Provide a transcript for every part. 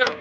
Hey,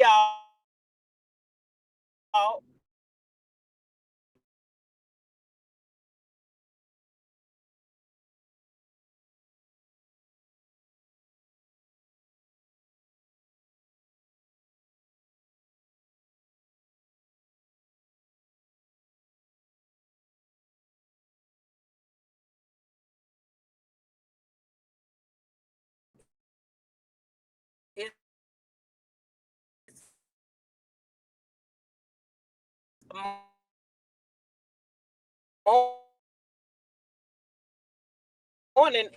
y'all. It's morning.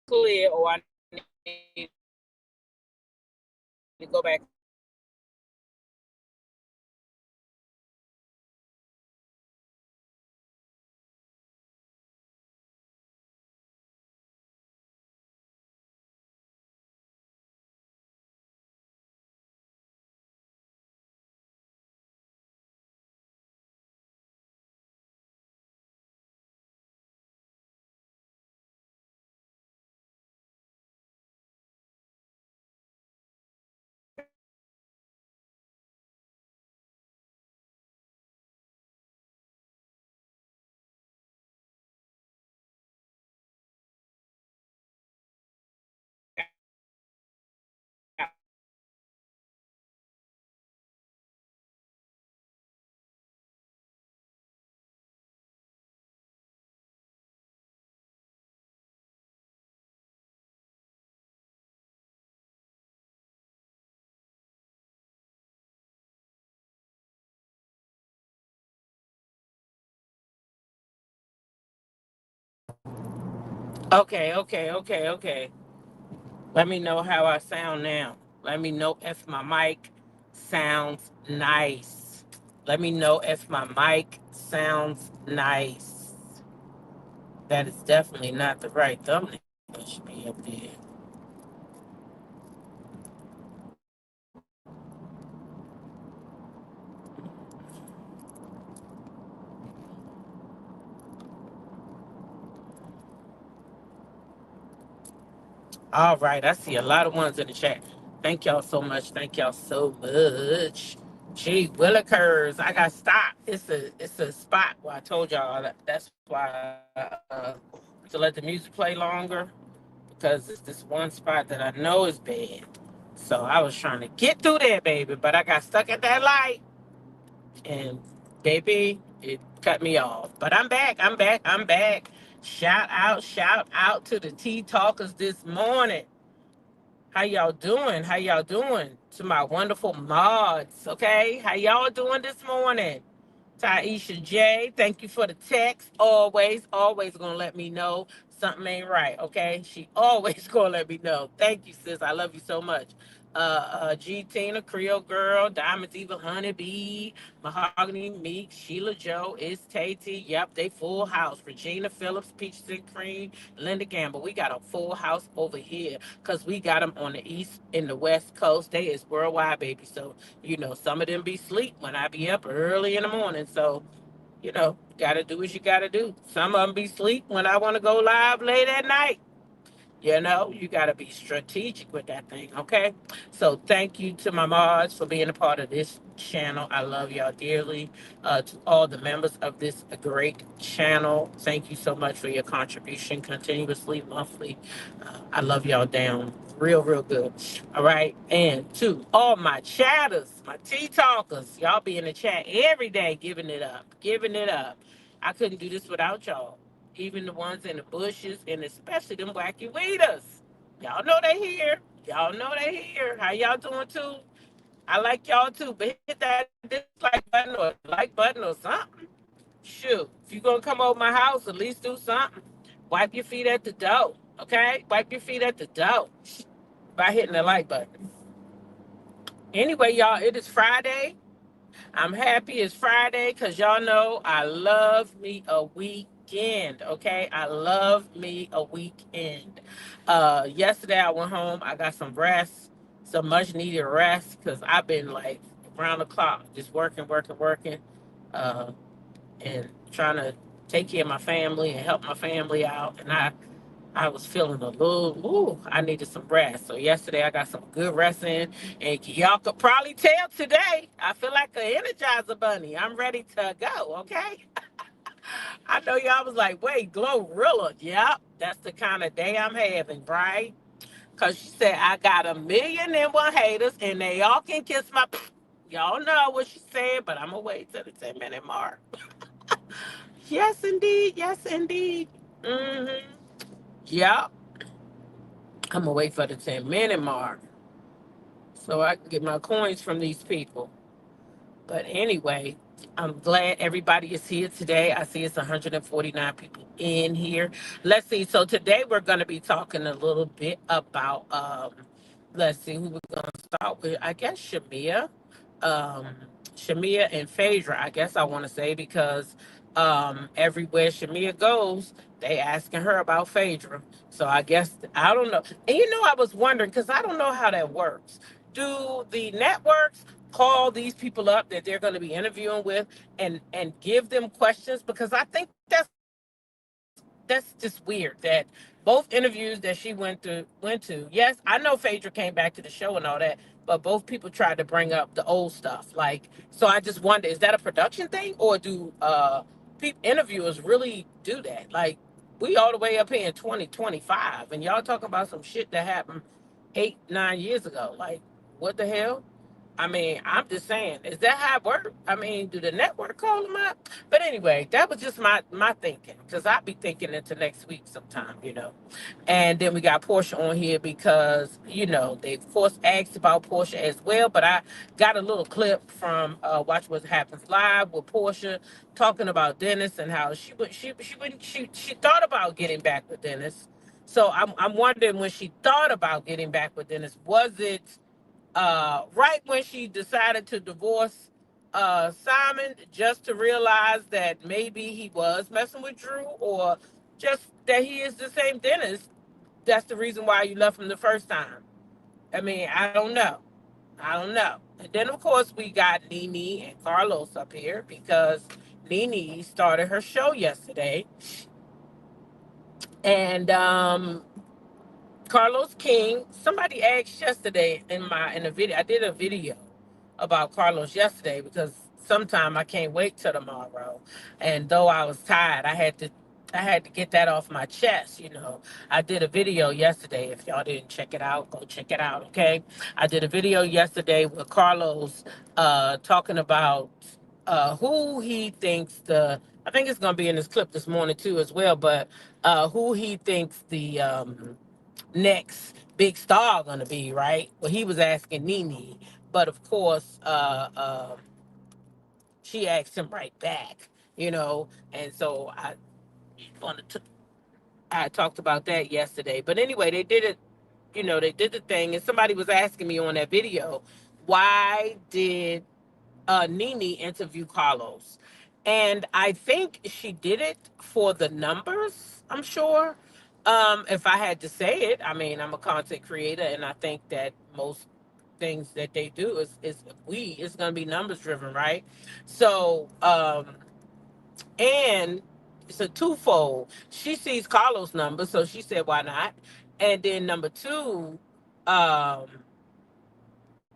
Clear, or I need to go back. Okay. Let me know how I sound now. Let me know if my mic sounds nice. Let me know if my mic sounds nice. That is definitely not the right thumbnail. That should be up there. All right, I see a lot of ones in the chat. Thank y'all so much. Thank y'all so much. Gee, Willikers, I got stopped. It's a spot where I told y'all that's why to let the music play longer because it's this one spot that I know is bad. So I was trying to get through there, baby, but I got stuck at that light and baby, it cut me off. But I'm back. I'm back. Shout out to the tea talkers this morning. How y'all doing? How y'all doing? To my wonderful mods, okay? How y'all doing this morning? Taisha J, thank you for the text. Always gonna let me know something ain't right, okay? She always gonna let me know. Thank you, sis. I love you so much. G Tina, Creole Girl, Diamonds Evil Honeybee, Mahogany Meek, Sheila Joe, Is Tate. Yep, they full house. Regina Phillips, Peaches and Cream, Linda Gamble. We got a full house over here because we got them on the east and the west coast. They is worldwide, baby. So some of them be sleep when I be up early in the morning. So, gotta do what you gotta do. Some of them be sleep when I want to go live late at night. You got to be strategic with that thing, okay? So thank you to my mods for being a part of this channel. I love y'all dearly. To all the members of this great channel, thank you so much for your contribution continuously, monthly. I love y'all down real good. All right. And to all my chatters, my tea talkers, y'all be in the chat every day giving it up, giving it up. I couldn't do this without y'all, even the ones in the bushes, and especially them wacky weeders. Y'all know they here. Y'all know they here. How y'all doing too? I like y'all too, but hit that dislike button or like button or something. Shoot, if you gonna come over my house, at least do something. Wipe your feet at the door, okay? Wipe your feet at the door by hitting the like button. Anyway, y'all, it is Friday. I'm happy it's Friday because y'all know I love me a weekend. Okay, I love me a weekend. Yesterday I went home. I got some rest, some much needed rest because I've been like around the clock, just working, uh, and trying to take care of my family and help my family out. And I was feeling a little, I needed some rest. So yesterday I got some good rest in. And y'all could probably tell today, I feel like an Energizer bunny. I'm ready to go, okay? I know y'all was like, wait, Glorilla. Yep, that's the kind of day I'm having, right? Because she said, I got 1,000,001 haters and they all can kiss my. Y'all know what she said, but I'm going to wait till the 10-minute mark. Yes, indeed. Yes, indeed. Mm-hmm. Yep. I'm going to wait for the 10-minute mark so I can get my coins from these people. But anyway, I'm glad everybody is here today. I see it's 149 people in here. Let's see. So today we're going to be talking a little bit about, let's see who we're going to start with. I guess um, Shamia and Phaedra. I guess I want to say because everywhere Shamia goes, they asking her about Phaedra. So I guess I don't know. And I was wondering because I don't know how that works. Do the networks call these people up that they're going to be interviewing with and give them questions? Because I think that's just weird that both interviews that she went to, yes, I know Phaedra came back to the show and all that, but both people tried to bring up the old stuff. Like, so I just wonder, is that a production thing, or do interviewers really do that? Like, we all the way up here in 2025 and y'all talking about some shit that happened 8 9 years ago. Like, what the hell? I mean, I'm just saying, is that how it works? I mean, do the network call them up? But anyway, that was just my thinking, because I'll be thinking into next week sometime, And then we got Porsha on here because, they of course asked about Porsha as well. But I got a little clip from Watch What Happens Live with Porsha talking about Dennis and how she thought about getting back with Dennis. So I'm wondering, when she thought about getting back with Dennis, was it right when she decided to divorce Simon, just to realize that maybe he was messing with Drew, or just that he is the same Dennis? That's the reason why you left him the first time. I mean, I don't know. I don't know. And then, of course, we got Nene and Carlos up here because Nene started her show yesterday. And Carlos King, somebody asked yesterday in a video. I did a video about Carlos yesterday because sometime I can't wait till tomorrow. And though I was tired, I had to get that off my chest. I did a video yesterday. If y'all didn't check it out, go check it out, okay? I did a video yesterday with Carlos talking about who he thinks I think it's gonna be in this clip this morning too as well, but who he thinks the next big star gonna be, right? Well, he was asking Nene, but of course, she asked him right back. And so wanted to, I talked about that yesterday. But anyway, they did it. They did the thing, and somebody was asking me on that video, why did Nene interview Carlos? And I think she did it for the numbers, I'm sure. If I had to say it, I mean, I'm a content creator, and I think that most things that they do it's going to be numbers driven, right? So, and it's a twofold. She sees Carlos' number, so she said, why not? And then number two, um,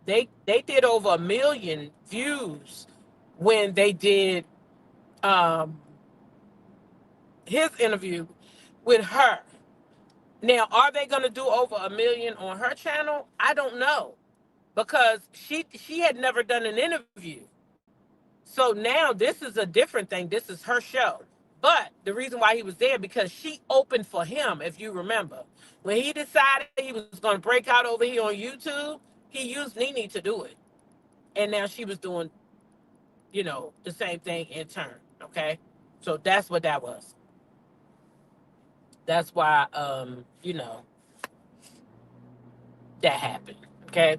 they did over 1 million views when they did um, his interview with her. Now, are they going to do over 1 million on her channel? I don't know, because she had never done an interview. So now this is a different thing. This is her show. But the reason why he was there, because she opened for him, if you remember. When he decided he was going to break out over here on YouTube, he used Nene to do it. And now she was doing, the same thing in turn. Okay? So that's what that was. That's why, that happened. Okay?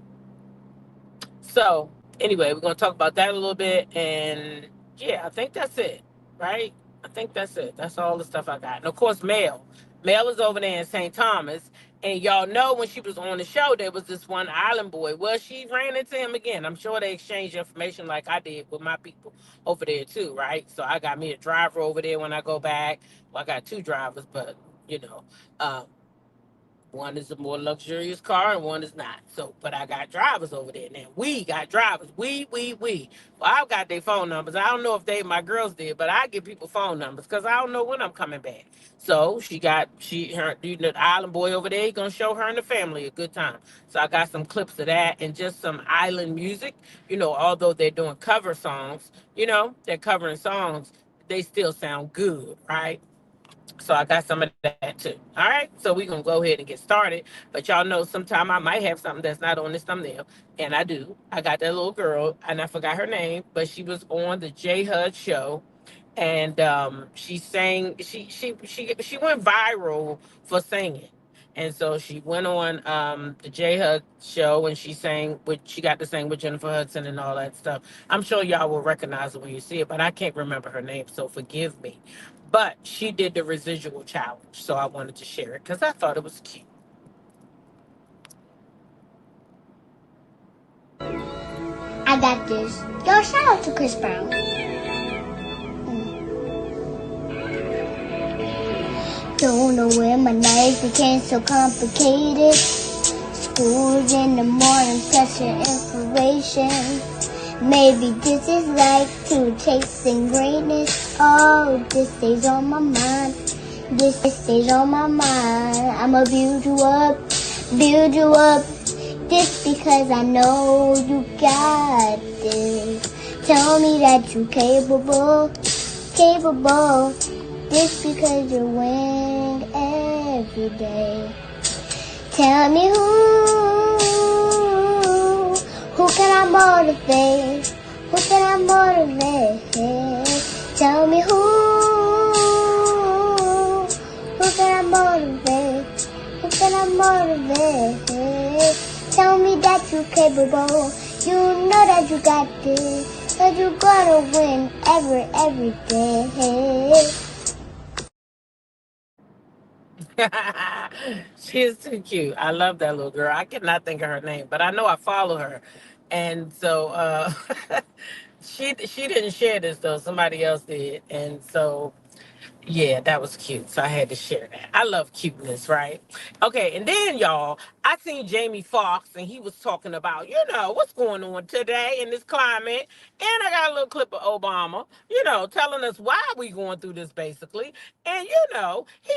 So anyway, we're gonna talk about that a little bit, and yeah, I think that's it, right? I think that's it. That's all the stuff I got. And of course, Mel is over there in St. Thomas, and y'all know when she was on the show, there was this one island boy. Well, she ran into him again. I'm sure they exchanged information like I did with my people over there too, right? So I got me a driver over there when I go back. Well, I got two drivers, but you know. Um, one is a more luxurious car and one is not. So, but I got drivers over there now. We got drivers. We. Well, I've got their phone numbers. I don't know if my girls did, but I give people phone numbers because I don't know when I'm coming back. So the island boy over there, he gonna show her and the family a good time. So I got some clips of that and just some island music. Although they're doing cover songs, they're covering songs, they still sound good, right? So I got some of that too. All right. So we're gonna go ahead and get started. But y'all know sometime I might have something that's not on this thumbnail. And I do. I got that little girl and I forgot her name, but she was on the J Hud show. And she sang, she went viral for singing. And so she went on the J Hud show and she got to sing with Jennifer Hudson and all that stuff. I'm sure y'all will recognize it when you see it, but I can't remember her name, so forgive me. But she did the residual challenge, so I wanted to share it because I thought it was cute. I got this. Yo, shout out to Chris Brown. Don't know where my nights became so complicated. School's in the morning, session inspiration. Maybe this is life, to chasing greatness. Oh, this stays on my mind. This stays on my mind. I'ma build you up, Just because I know you got this. Tell me that you're capable. Just because you're winning every day. Tell me who can I motivate? Who can I motivate? Tell me who can I motivate? Who can I motivate? Tell me that you're capable. You know that you got this. That you're gonna win every day. She is too cute. I love that little girl. I cannot think of her name, but I know I follow her. And so she didn't share this though. Somebody else did. And so yeah, that was cute. So I had to share that. I love cuteness, right? Okay, and then y'all, I seen Jamie Foxx and he was talking about, what's going on today in this climate. And I got a little clip of Obama, telling us why we going through this basically. And he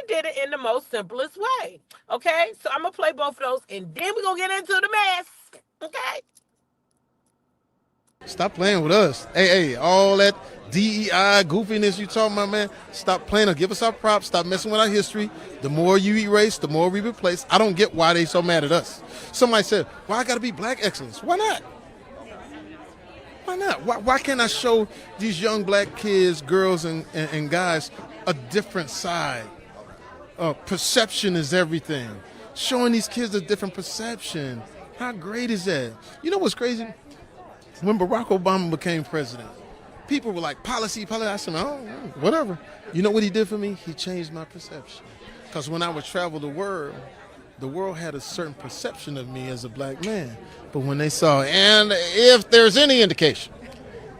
did it in the most simplest way. Okay, so I'm gonna play both of those and then we're gonna get into the mess. Okay. Stop playing with us. Hey, all that DEI goofiness you talking about, man, stop playing. Give us our props. Stop messing with our history. The more you erase, the more we replace. I don't get why they so mad at us. Somebody said, why I got to be black excellence? Why not? Why not? Why can't I show these young black kids, girls, and guys a different side? Perception is everything. Showing these kids a different perception. How great is that? You know what's crazy? When Barack Obama became president, people were like, policy. I said, oh, whatever. You know what he did for me? He changed my perception. Because when I would travel the world had a certain perception of me as a black man. But when they saw, and if there's any indication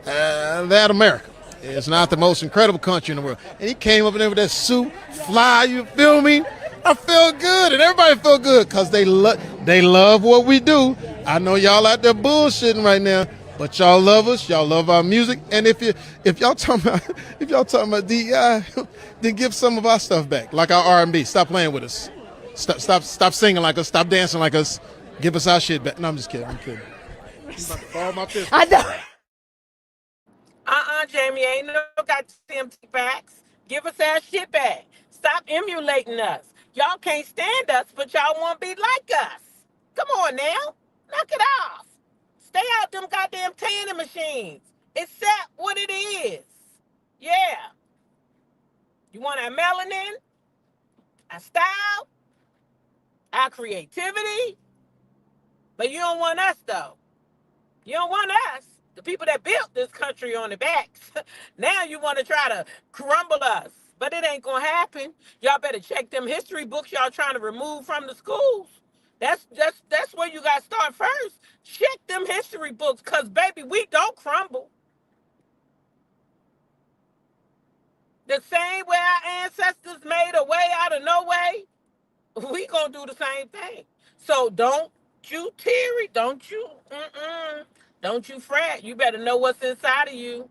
that America is not the most incredible country in the world, and he came up in there with that suit, fly, you feel me? I felt good, and everybody felt good because they love what we do. I know y'all out there bullshitting right now. But y'all love us, y'all love our music, and if y'all talking about DEI, then give some of our stuff back, like our R&B. Stop playing with us. Stop singing like us. Stop dancing like us. Give us our shit back. No, I'm just kidding. I'm kidding. I'm about to fall my fist. I know. Jamie, ain't no goddamn backs. Give us our shit back. Stop emulating us. Y'all can't stand us, but y'all want to be like us. Come on now, knock it off. Stay out them goddamn tanning machines. Accept what it is. Yeah. You want our melanin, our style, our creativity, but you don't want us though. You don't want us. The people that built this country on the backs. Now you want to try to crumble us. But it ain't gonna happen. Y'all better check them history books y'all trying to remove from the schools. That's where you gotta start first. Check them history books, cause baby, we don't crumble. The same way our ancestors made a way out of no way, we gonna do the same thing. So don't you teary, don't you fret. You better know what's inside of you.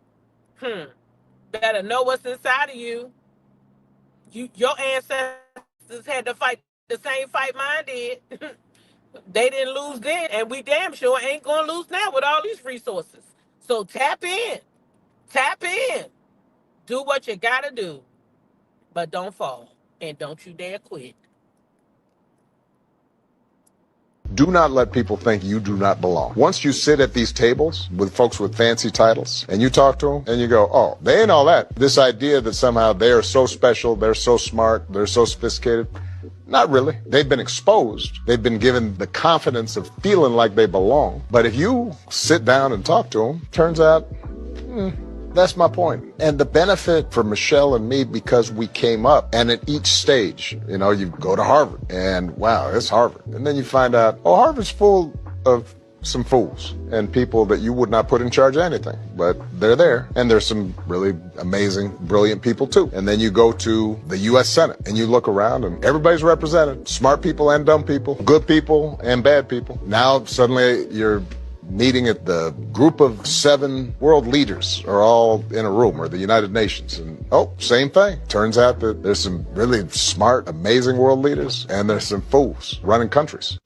Better know what's inside of you. Your ancestors had to fight the same fight mine did. They didn't lose then, and we damn sure ain't gonna lose now with all these resources. So tap in. Do what you gotta do, but don't fall, and don't you dare quit. Do not let people think you do not belong. Once you sit at these tables with folks with fancy titles and you talk to them and you go, oh, they ain't all that. This idea that somehow they are so special, they're so smart, they're so sophisticated. Not really. They've been exposed. They've been given the confidence of feeling like they belong. But if you sit down and talk to them, turns out, that's my point. And the benefit for Michelle and me, because we came up, and at each stage, you go to Harvard, and wow, it's Harvard. And then you find out, oh, Harvard's full of some fools and people that you would not put in charge of anything, but they're there. And there's some really amazing, brilliant people too. And then you go to the U.S. Senate and you look around and everybody's represented, smart people and dumb people, good people and bad people. Now suddenly you're meeting at the group of 7 world leaders are all in a room, or the United Nations. And same thing. Turns out that there's some really smart, amazing world leaders, and there's some fools running countries.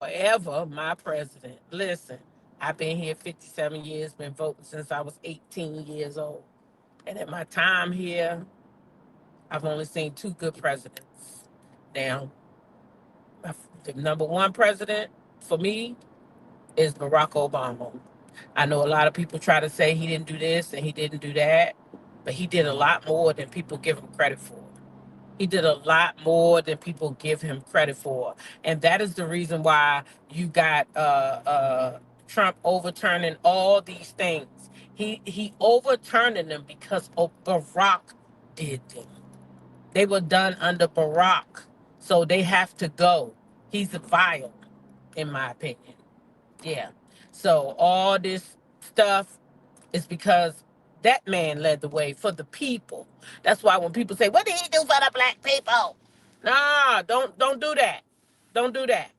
Forever my president. Listen, I've been here 57 years, been voting since I was 18 years old. And at my time here, I've only seen two good presidents. Now, the number one president for me is Barack Obama. I know a lot of people try to say he didn't do this and he didn't do that, but he did a lot more than people give him credit for. He did a lot more than people give him credit for. And that is the reason why you got Trump overturning all these things. He overturning them because Barack did them. They were done under Barack. So they have to go. He's vile, in my opinion. Yeah. So all this stuff is because that man led the way for the people. That's why when people say, "What did he do for the black people?" Nah, don't do that. Don't do that.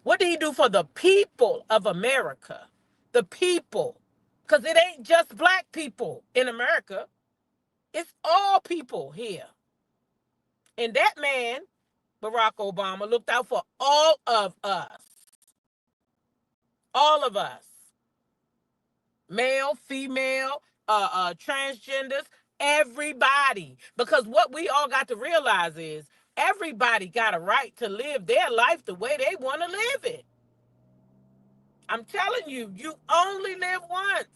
What did he do for the people of America? The people. Because it ain't just black people in America. It's all people here. And that man, Barack Obama, looked out for all of us. All of us. Male, female, transgenders, everybody. Because what we all got to realize is everybody got a right to live their life the way they want to live it. I'm telling you, you only live once.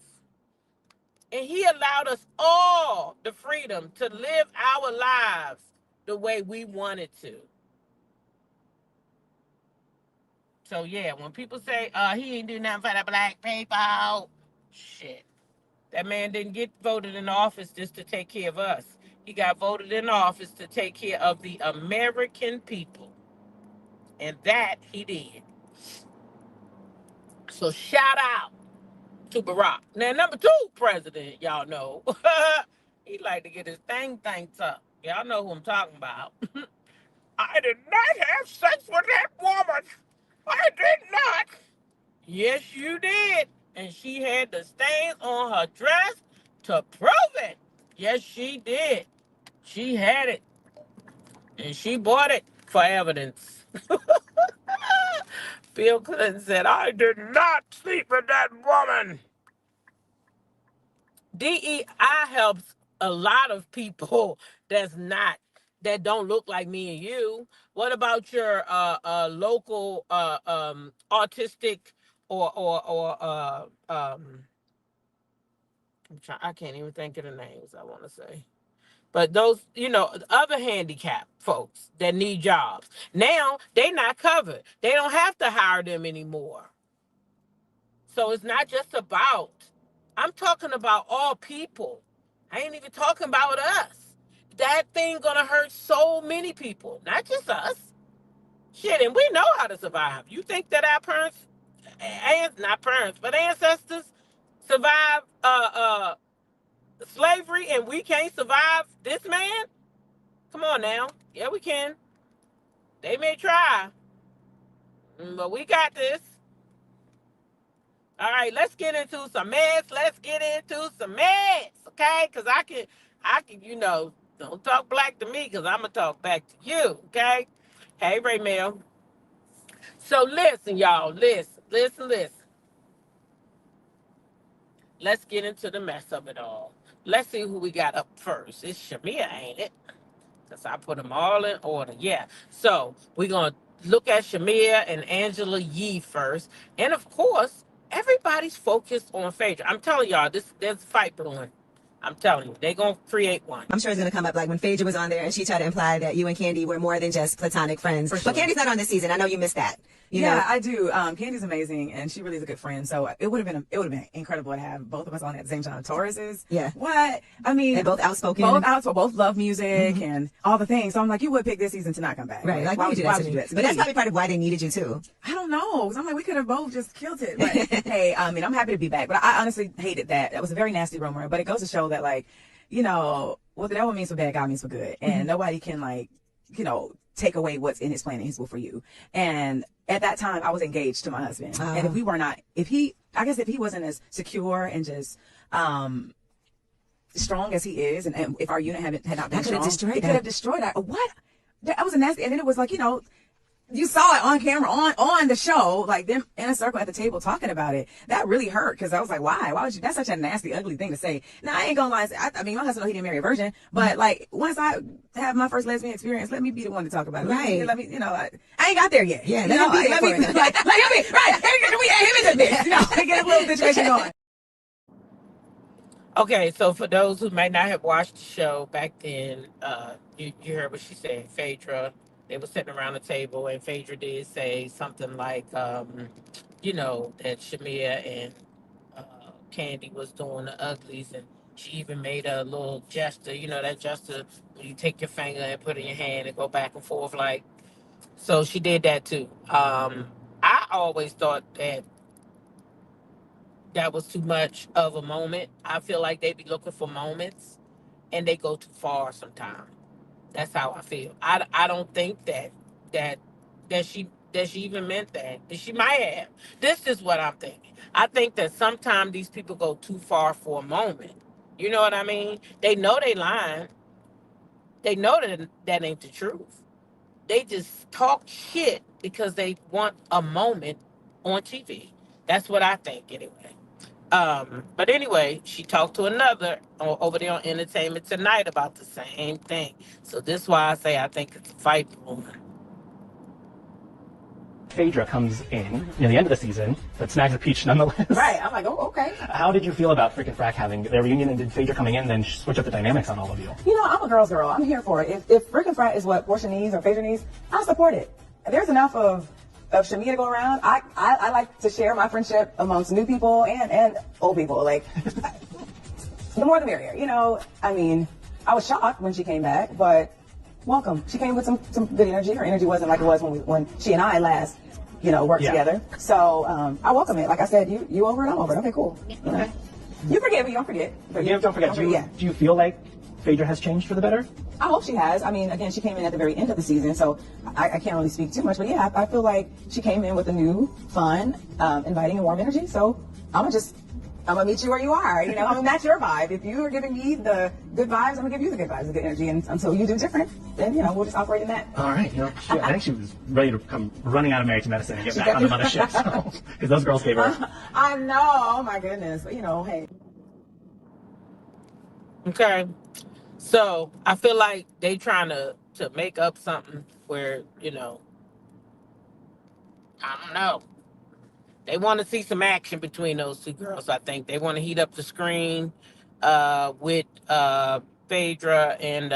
And he allowed us all the freedom to live our lives the way we wanted to. So yeah, when people say he ain't do nothing for the black people, shit. That man didn't get voted in office just to take care of us. He got voted in office to take care of the American people. And that he did. So shout out to Barack. Now, number two president, y'all know. He like to get his thing thanked up. Y'all know who I'm talking about. I did not have sex with that woman. I did not. Yes, you did. And she had the stains on her dress to prove it. Yes, she did. She had it. And she bought it for evidence. Bill Clinton said, I did not sleep with that woman. DEI helps a lot of people that don't look like me and you. What about your local autistic or I can't even think of the names I want to say. But those, other handicapped folks that need jobs. Now, they not covered. They don't have to hire them anymore. So it's not just about, I'm talking about all people. I ain't even talking about us. That thing gonna hurt so many people, not just us. Shit, and we know how to survive. You think that our parents, and not parents, but ancestors survived slavery and we can't survive this man? Come on now. Yeah, we can. They may try, but we got this. All right, let's get into some meds. Let's get into some meds, okay? Because I can, don't talk black to me because I'm going to talk back to you, okay? Hey, Ray Mel. So listen, y'all. Listen. Let's get into the mess of it all. Let's see who we got up first. It's Shamia, ain't it? Because I put them all in order. Yeah. So we're going to look at Shamia and Angela Yee first. And, of course, everybody's focused on Phaedra. I'm telling y'all, there's a fight brewing. I'm telling you, they're going to create one. I'm sure it's going to come up like when Phaedra was on there and she tried to imply that you and Candy were more than just platonic friends. For sure. But Candy's not on this season. I know you missed that. You know? I do. Candy's amazing, and she really is a good friend. So it would have been incredible to have both of us on at the same time. Tauruses. Yeah. What? I mean, they're both outspoken. Both love music and all the things. So I'm like, you would pick this season to not come back. Right. Like, why would you do that to me? But that's probably part of why they needed you too. I don't know. Cause I'm like, we could have both just killed it. But hey, I mean, I'm happy to be back. But I honestly hated that. That was a very nasty rumor. But it goes to show that, like, what the devil means for bad, God means for good, and nobody can take away what's in his plan and his will for you. And at that time, I was engaged to my husband. And if we were not, if he wasn't as secure and just strong as he is, and if our unit had not been strong, it could have destroyed that. What? That was a nasty. And then it was like, you saw it on camera, on the show, like them in a circle at the table talking about it. That really hurt because I was like, why would you? That's such a nasty, ugly thing to say. Now I ain't gonna lie. I mean, my husband, he didn't marry a virgin, but like once I have my first lesbian experience, let me be the one to talk about it. Right. Let me, I ain't got there yet. Yeah, let me be let me right. We add him into this. Get a little situation going. Okay, so for those who may not have watched the show back then, you heard what she said. Phaedra, they were sitting around the table, and Phaedra did say something like, that Shamia and Candy was doing the uglies, and she even made a little gesture. You know that gesture when you take your finger and put it in your hand and go back and forth, like. So she did that too. I always thought that was too much of a moment. I feel like they be looking for moments and they go too far sometimes. That's how I feel. I don't think that that she even meant that. She might have. This is what I'm thinking. I think that sometimes these people go too far for a moment. You know what I mean? They know they lying. They know that ain't the truth. They just talk shit because they want a moment on TV. That's what I think anyway. But anyway, she talked to another over there on Entertainment Tonight about the same thing. So this is why I say I think it's a fight brewing. Phaedra comes in near the end of the season, but snags a peach nonetheless. Right. I'm like, oh, okay. How did you feel about Frick and Frack having their reunion, and did Phaedra coming in then switch up the dynamics on all of you? I'm a girl's girl. I'm here for it. If Frick and Frack is what Porsha needs or Phaedra needs, I support it. There's enough of Shamia to go around. I like to share my friendship amongst new people and old people. Like, the more the merrier. I mean, I was shocked when she came back, but welcome. She came with some good energy. Her energy wasn't like it was when she and I last, worked together. So I welcome it. Like I said, you over it, I'm over it. Okay, cool. Okay. You forgive me, don't forget. Don't forget. Do you feel like Phaedra has changed for the better? I hope she has. I mean, again, she came in at the very end of the season, so I can't really speak too much. But yeah, I feel like she came in with a new, fun, inviting and warm energy. So I'm gonna meet you where you are. I'm gonna match your vibe. If you are giving me the good vibes, I'm gonna give you the good vibes, the good energy. And until you do different, then we'll just operate in that. All right. I think she was ready to come running out of Married to Medicine and get back on the mothership. Because those girls gave her. I know. Oh my goodness. But hey. Okay. So I feel like they trying to make up something where, I don't know. They want to see some action between those two girls, I think. They want to heat up the screen with Phaedra and,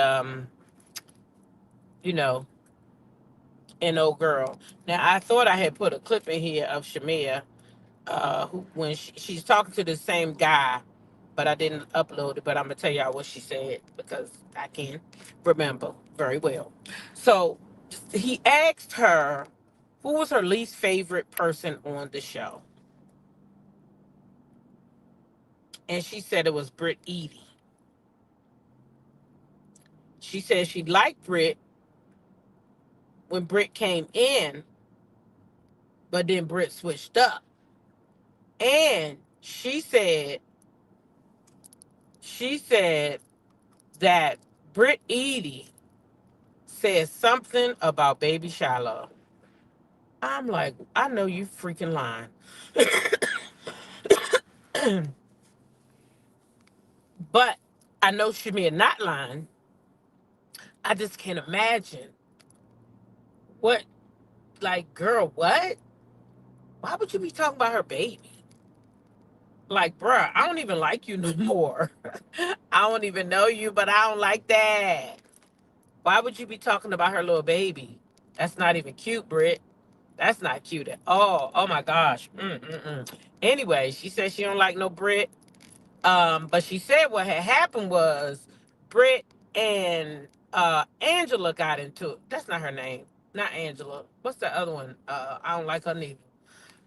and old girl. Now, I thought I had put a clip in here of Shamia when she's talking to the same guy, but I didn't upload it. But I'm going to tell y'all what she said because I can't remember very well. So he asked her, who was her least favorite person on the show? And she said it was Britt Edie. She said she liked Britt when Britt came in, but then Britt switched up. And she said that Britt Edie said something about Baby Shiloh. I'm like, I know you freaking lying. But I know Shamia not lying. I just can't imagine what, like, girl, what? Why would you be talking about her baby? Like, bruh, I don't even like you no more. I don't even know you, but I don't like that. Why would you be talking about her little baby? That's not even cute, Britt. That's not cute at all. Oh my gosh. Anyway, she said she don't like no Britt. But she said what had happened was Britt and Angela got into it. That's not her name. Not Angela. What's the other one? I don't like her neither.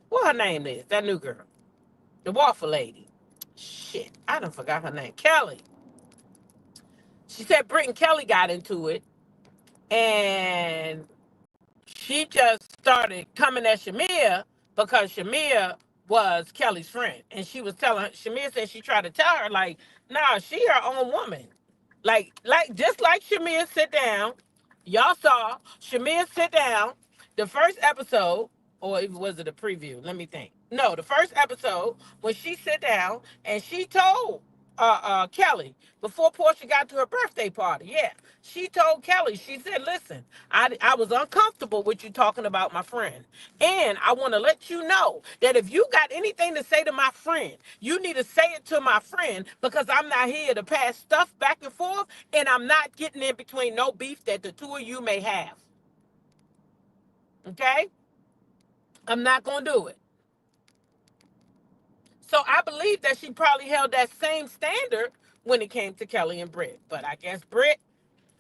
What her name is? That new girl. The waffle lady. Shit, I done forgot her name. Kelly. She said Britt and Kelly got into it. And she just started coming at Shamia because Shamia was Kelly's friend. And she was telling her, Shamia said she tried to tell her, like, nah, she her own woman. Like just like Shamia sit down. Y'all saw Shamia sit down The first episode, or was it a preview? Let me think. No, the first episode when she sat down and she told Kelly before Porsha got to her birthday party. Yeah, she told Kelly. She said, "Listen, I was uncomfortable with you talking about my friend, and I want to let you know that if you got anything to say to my friend, you need to say it to my friend because I'm not here to pass stuff back and forth, and I'm not getting in between no beef that the two of you may have. Okay, I'm not gonna do it." So I believe that she probably held that same standard when it came to Kelly and Britt. But I guess Britt,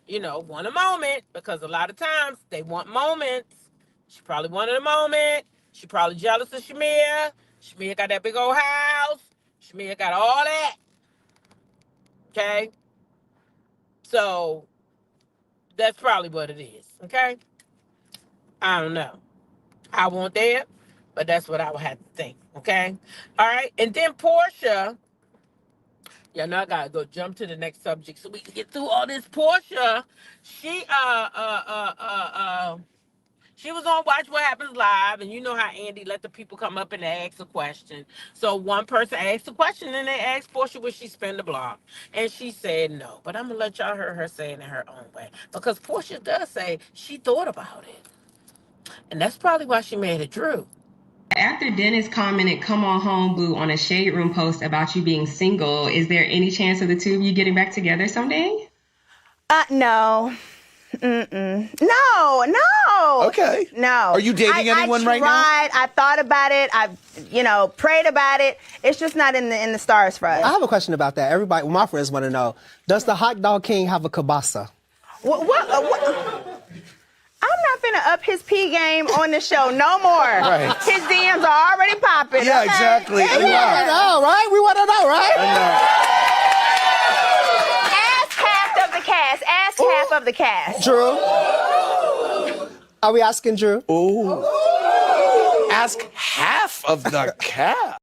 want a moment because a lot of times they want moments. She probably wanted a moment. She probably jealous of Shamia. Shamia got that big old house. Shamia got all that. Okay? So that's probably what it is. Okay? I don't know. I won't there, but that's what I would have to think. Okay? All right. And then Porsha. Yeah, now I gotta go jump to the next subject so we can get through all this. Porsha, she she was on Watch What Happens Live, and you know how Andy let the people come up and ask a question. So one person asked a question, and they asked Porsha would she spin the block, and she said no. But I'm gonna let y'all hear her say it in her own way because Porsha does say she thought about it, and that's probably why she made it Drew. After Dennis commented, "Come on home, boo," on a Shade Room post about you being single, is there any chance of the two of you getting back together someday? No. No. Okay. No. Are you dating anyone right now? I thought about it. I prayed about it. It's just not in the stars for us. I have a question about that. Everybody, my friends want to know, does the hot dog king have a kielbasa? What? I'm not finna up his P game on the show no more. Right. His DMs are already popping. Yeah, okay? exactly. We want to know, right? We want to know, right? Ask half of the cast. Ask half of the cast. Drew? Are we asking Drew? Ooh. Ask half of the cast.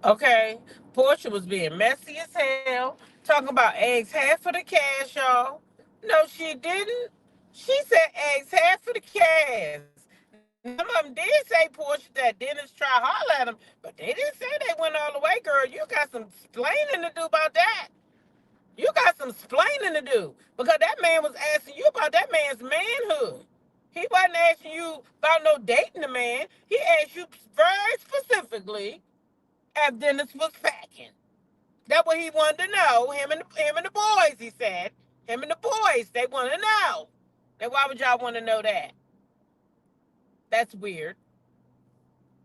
Okay, Porsha was being messy as hell, talking about eggs half of the cash, y'all. No, she didn't. She said eggs half of the cash. Some of them did say Porsha that Dennis tried to holler at them, but they didn't say they went all the way, girl. You got some explaining to do about that. You got some explaining to do because that man was asking you about that man's manhood. He wasn't asking you about no dating the man. He asked you very specifically if Dennis was packing. That's what he wanted to know. Him and the boys, he said. Him and the boys, they want to know. And why would y'all want to know that? That's weird.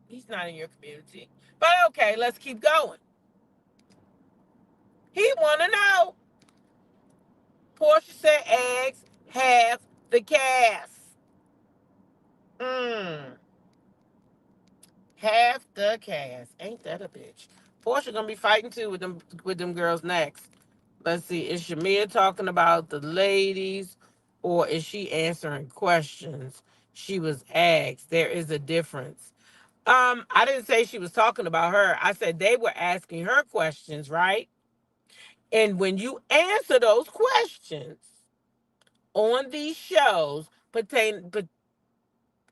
He's not in your community. But okay, let's keep going. He want to know. Porsha said eggs half the cast. Half the cast. Ain't that a bitch? Porsha gonna be fighting too with them girls next. Let's see. Is Shamia talking about the ladies or is she answering questions she was asked? There is a difference. I didn't say she was talking about her. I said they were asking her questions, right? And when you answer those questions on these shows,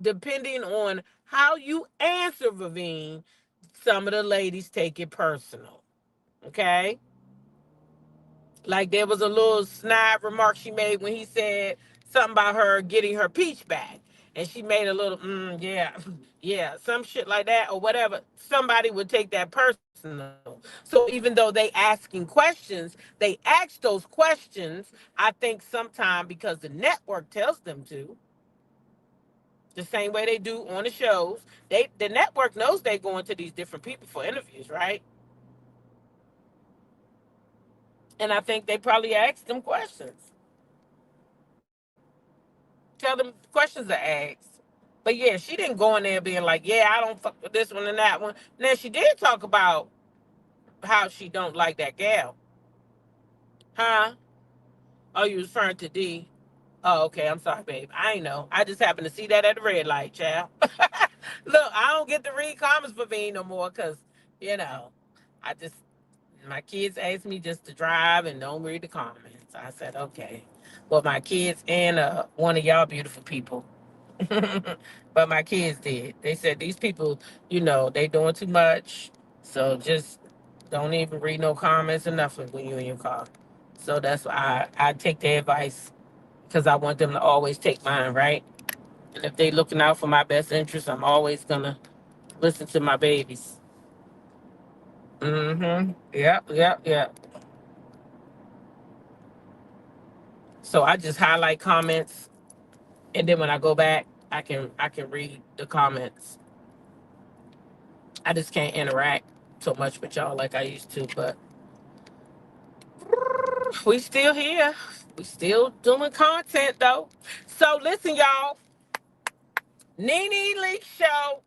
depending on how you answer, Vivine, some of the ladies take it personal. Okay? Like there was a little snide remark she made when he said something about her getting her peach back. And she made a little, yeah, some shit like that or whatever. Somebody would take that personal. So even though they asking questions, they ask those questions, I think sometime because the network tells them to. The same way they do on the shows. The network knows they going to these different people for interviews, right? And I think they probably asked them questions. Tell them questions are asked. But yeah, she didn't go in there being like, yeah, I don't fuck with this one and that one. And then she did talk about how she don't like that gal. Huh? Oh, you referring to D? Oh, okay. I'm sorry, babe. I ain't know. I just happened to see that at the red light, child. Look, I don't get to read comments for me no more because, I just, my kids asked me just to drive and don't read the comments. I said, okay. Well, my kids and one of y'all beautiful people But my kids did. They said these people, you know, they doing too much. So just don't even read no comments or nothing when you're in your car. So that's why I take their advice because I want them to always take mine, right? And if they looking out for my best interest, I'm always gonna listen to my babies. Mm-hmm. Yep, yep, yep. So I just highlight comments, and then when I go back, I can read the comments. I just can't interact so much with y'all like I used to, but we still here. We still doing content though. So listen, y'all. Nene Leak Show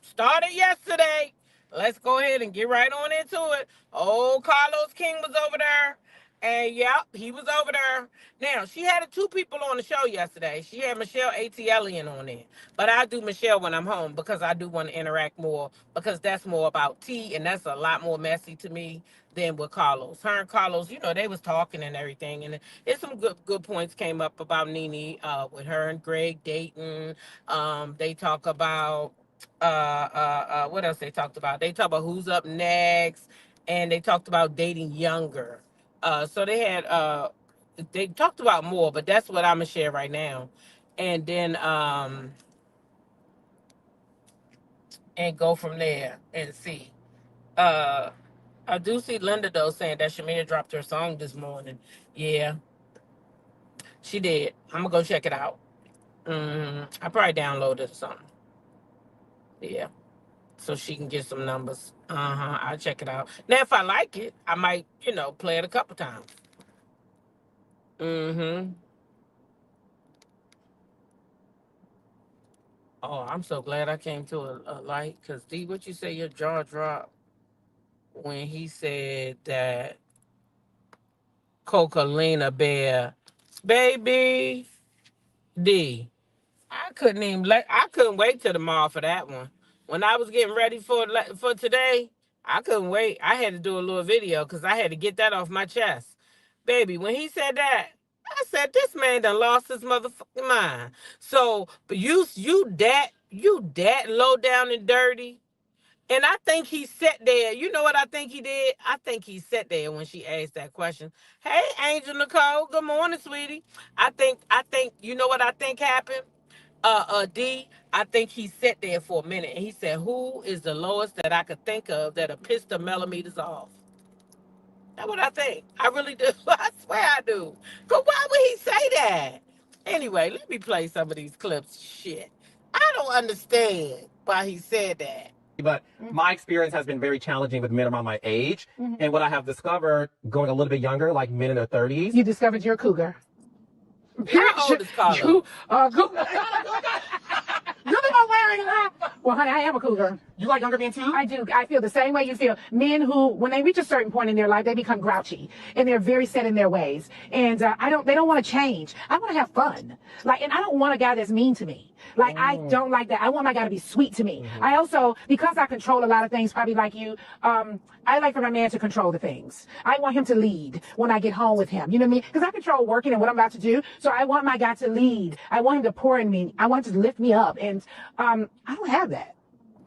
started yesterday. Let's go ahead and get right on into it. Oh, Carlos King was over there. And yep, he was over there. Now, she had two people on the show yesterday. She had Michelle A.T.L.ian on there. But I do Michelle when I'm home because I do want to interact more because that's more about tea and that's a lot more messy to me than with Carlos. Her and Carlos, you know, they was talking and everything. And it's some good points came up about Nene with her and Greg dating. They talk about what else they talked about? They talked about who's up next, and they talked about dating younger. So they talked about more, but that's what I'm gonna share right now, and then and go from there and see. Uh, I do see Linda though saying that Shamia dropped her song this morning. Yeah, she did. I'm gonna go check it out. I probably downloaded it or something. Yeah. So she can get some numbers. I'll check it out. Now, if I like it, I might, you know, play it a couple times. Oh, I'm so glad I came to a light. Because, D, what you say your jaw dropped when he said that Cocalina Bear, baby, D. I couldn't wait till tomorrow for that one. When I was getting ready for today, I couldn't wait. I had to do a little video because I had to get that off my chest. Baby, when he said that, I said, this man done lost his motherfucking mind. So, but you that low down and dirty. And I think he sat there. You know what I think he did? I think he sat there when she asked that question. Hey, Angel Nicole, good morning, sweetie. I think, you know what I think happened? D, I think he sat there for a minute and he said, who is the lowest that I could think of that'll piss the millimeters off? That's what I think. I really do. I swear I do. But why would he say that? Anyway, let me play some of these clips. Shit. I don't understand why he said that. But my experience has been very challenging with men around my age. And what I have discovered going a little bit younger, like men in their 30s. You discovered you're a cougar. How old is Carlos? You cougar. You think I'm wearing it up? Well, honey, I am a cougar. You like younger men too? I do. I feel the same way you feel. Men who, when they reach a certain point in their life, they become grouchy and they're very set in their ways. And they don't want to change. I want to have fun. And I don't want a guy that's mean to me. I don't like that. I want my guy to be sweet to me. I also, because I control a lot of things, probably like you, I like for my man to control the things. I want him to lead when I get home with him. You know what I mean? Because I control working and what I'm about to do. So I want my guy to lead. I want him to pour in me. I want him to lift me up. And I don't have that.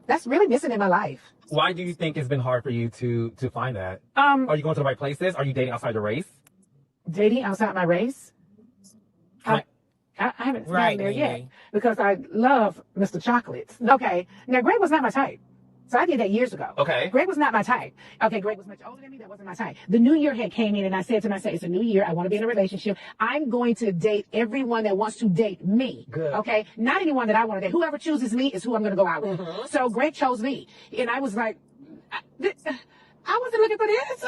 That's really missing in my life. Why do you think it's been hard for you to find that? Are you going to the right places? Are you dating outside the race? Dating outside my race? I haven't gotten there yet because I love Mr. Chocolates. Okay. Now, Greg was not my type. So I did that years ago. Okay. Greg was not my type. Okay, Greg was much older than me. That wasn't my type. The new year had came in and I said to myself, it's a new year. I want to be in a relationship. I'm going to date everyone that wants to date me. Good. Okay? Not anyone that I want to date. Whoever chooses me is who I'm going to go out with. So Greg chose me. And I was like, I wasn't looking for this.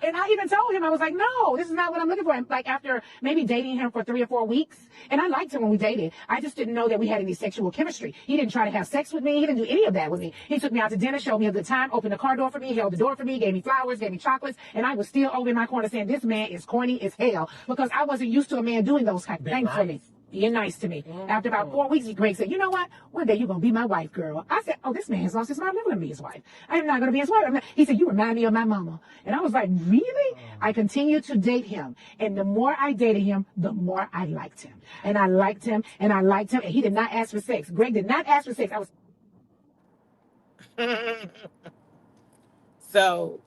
And I even told him, I was like, no, this is not what I'm looking for. And after maybe dating him for 3 or 4 weeks, and I liked him when we dated, I just didn't know that we had any sexual chemistry. He didn't try to have sex with me. He didn't do any of that with me. He took me out to dinner, showed me a good time, opened the car door for me, held the door for me, gave me flowers, gave me chocolates, and I was still over in my corner saying, this man is corny as hell, because I wasn't used to a man doing those kind of things for me. being nice to me. After about 4 weeks, Greg said, you know what? One day you're going to be my wife, girl. I said, oh, this man has lost his mind. I'm never going to be his wife. I'm not going to be his wife. He said, you remind me of my mama. And I was like, really? I continued to date him. And the more I dated him, the more I liked him. And I liked him, and I liked him. And he did not ask for sex. Greg did not ask for sex. I was... So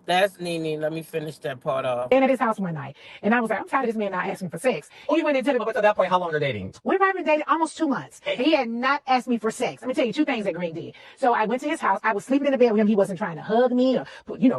that's Nene. Let me finish that part off. And at his house one night. And I was like, I'm tired of this man not asking for sex. He went into the... But to that point, how long are dating? We've been dating almost 2 months. And he had not asked me for sex. Let me tell you 2 things that Greg did. So I went to his house. I was sleeping in the bed with him. He wasn't trying to hug me or,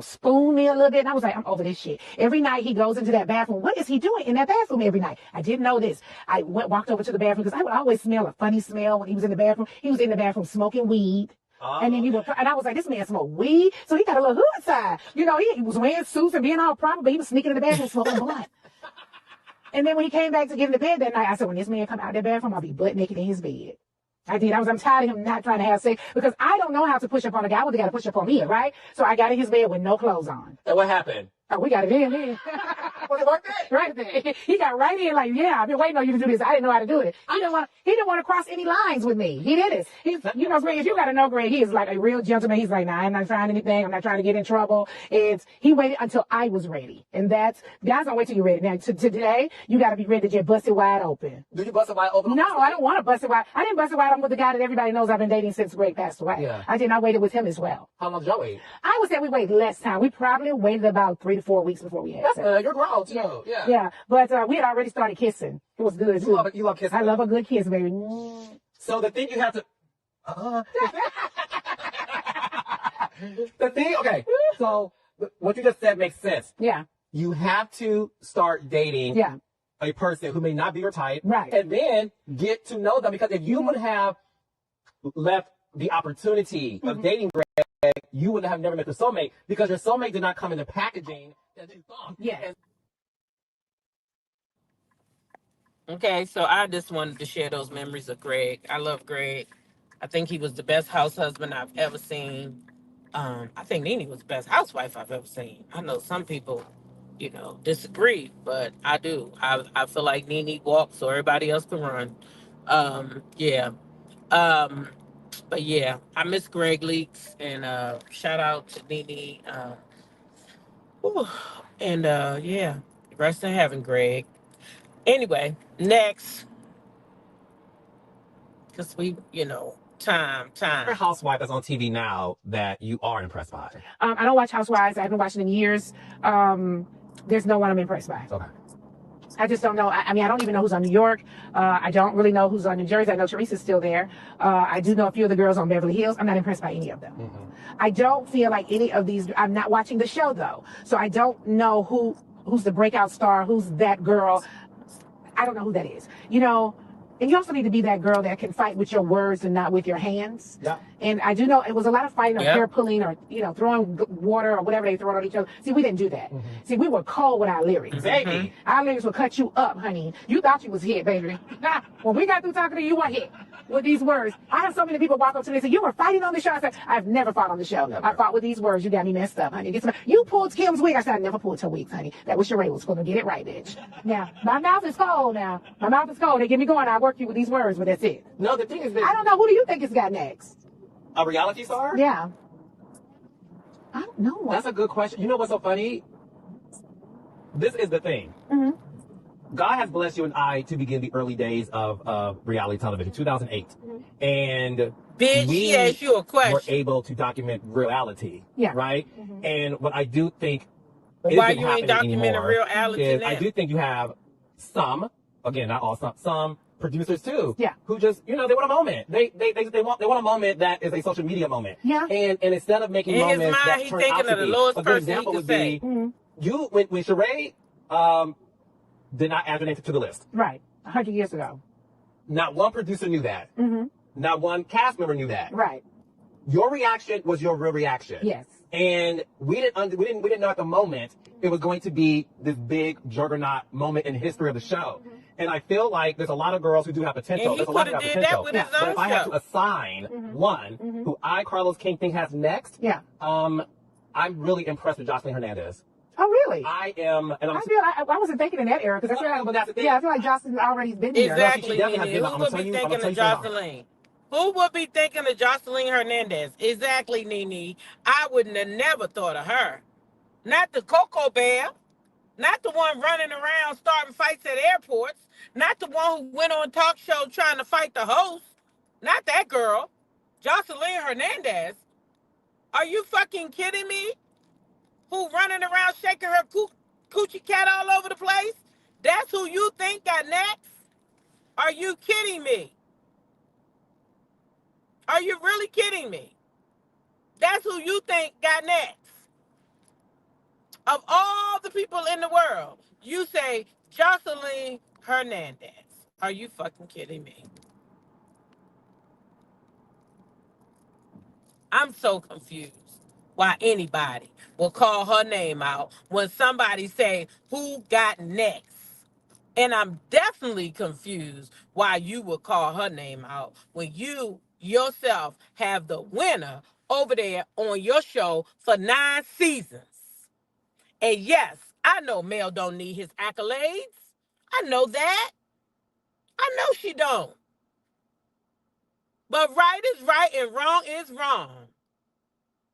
spoon me a little bit. And I was like, I'm over this shit. Every night he goes into that bathroom. What is he doing in that bathroom every night? I didn't know this. I walked over to the bathroom because I would always smell a funny smell when he was in the bathroom. He was in the bathroom smoking weed. And then and I was like, this man smoked weed, so he got a little hood side. He was wearing suits and being all proper, but he was sneaking in the bathroom smoking blunt. And then when he came back to get in the bed that night, I said, when this man come out of that bathroom, I'll be butt naked in his bed. I did. I'm tired of him not trying to have sex because I don't know how to push up on a guy. I would have got to push up on me, right? So I got in his bed with no clothes on. And what happened? Oh, we got it in there. Was it like that? Right there. He got right in like, yeah, I've been waiting on you to do this. I didn't know how to do it. He didn't want to cross any lines with me. He did it. Greg, if you got to know Greg, he is like a real gentleman. He's like, nah, I'm not trying anything. I'm not trying to get in trouble. He waited until I was ready. And guys don't wait till you're ready. Now, today, you got to be ready to just bust it wide open. Do you bust it wide open? No, I don't want to bust it wide. I didn't bust it wide open with the guy that everybody knows I've been dating since Greg passed away. Yeah. I did not wait it with him as well. How long did y'all wait? I would say we waited less time. We probably waited about 3 to 4 weeks before we had sex. That's you're grown too. Yeah. Yeah, but we had already started kissing. It was good too. You love kissing. I love a good kiss, baby. So the thing you have to. Okay. So what you just said makes sense. Yeah. You have to start dating. Yeah. A person who may not be your type. Right. And then get to know them, because if you would have left the opportunity of dating Greg, you would have never met the soulmate, because your soulmate did not come in the packaging that you thought. Yeah. Okay, so I just wanted to share those memories of Greg. I love Greg. I think he was the best house husband I've ever seen. I think Nene was the best housewife I've ever seen. I know some people, disagree, but I do. I feel like Nene walks so everybody else can run. Yeah. But yeah, I miss Greg Leaks, and shout out to Nene. Yeah, rest in heaven, Greg. Anyway, next, because time. Your housewife that's on TV now that you are impressed by? I don't watch Housewives. I haven't watched it in years. There's no one I'm impressed by. Okay. I just don't know. I don't even know who's on New York. I don't really know who's on New Jersey. I know Teresa's still there. I do know a few of the girls on Beverly Hills. I'm not impressed by any of them. Mm-hmm. I don't feel like any of these. I'm not watching the show though, so I don't know who's the breakout star. Who's that girl? I don't know who that is. And you also need to be that girl that can fight with your words and not with your hands. Yeah. And I do know it was a lot of fighting or hair pulling or, throwing water or whatever they throw on each other. See, we didn't do that. Mm-hmm. See, we were cold with our lyrics. Baby. Mm-hmm. Our lyrics would cut you up, honey. You thought you was hit, baby. Nah, when we got through talking to you, you weren't hit with these words. I have so many people walk up to me and say, you were fighting on the show. I said, I've never fought on the show. Never. I fought with these words. You got me messed up, honey. You pulled Kim's wig. I said, I never pulled her wigs, honey. That was Sheree was going to get it right, bitch. Now, my mouth is cold now. My mouth is cold. They get me going. I work you with these words, but that's it. No, the thing is that I don't know. Who do you think has got next? A reality star? Yeah. I don't know. That's a good question. You know what's so funny? This is the thing. Mm-hmm. God has blessed you and I to begin the early days of reality television, 2008. Mm-hmm. And we asked you a question. Were able to document reality. Yeah. Right? Mm-hmm. And what I do think why you ain't documenting reality now? I do think you have some, again, not all, some producers too. Yeah. Who just, they want a moment. They want a moment that is a social media moment. Yeah. And instead of making moments that turn out to be, a good example would be, when Sheree did not add your name to the list. Right. 100 years ago. Not one producer knew that. Mm-hmm. Not one cast member knew that. Right. Your reaction was your real reaction. Yes. And we didn't know at the moment it was going to be this big juggernaut moment in the history of the show. Mm-hmm. And I feel like there's a lot of girls who do have potential. There's a lot who have potential. But if I had to assign one who Carlos King think has next, I'm really impressed with Jocelyn Hernandez. Oh, really? I am, and I feel I wasn't thinking in that era because I feel like, but that's the thing. yeah, I feel like Jocelyn already been here. Exactly, definitely has Nene. been. Who would be thinking of Jocelyn? Who would be thinking of Jocelyn Hernandez? Exactly, Nene. I wouldn't have never thought of her. Not the Cocoa Bear. Not the one running around starting fights at airports. Not the one who went on talk show trying to fight the host. Not that girl. Jocelyn Hernandez. Are you fucking kidding me? Who running around shaking her coochie cat all over the place? That's who you think got next? Are you kidding me? Are you really kidding me? That's who you think got next. Of all the people in the world, you say Jocelyn Hernandez. Are you fucking kidding me? I'm so confused why anybody will call her name out when somebody say who got next. And I'm definitely confused why you would call her name out when you yourself have the winner over there on your show for 9 seasons. And yes, I know Mel don't need his accolades. I know that. I know she don't. But right is right and wrong is wrong.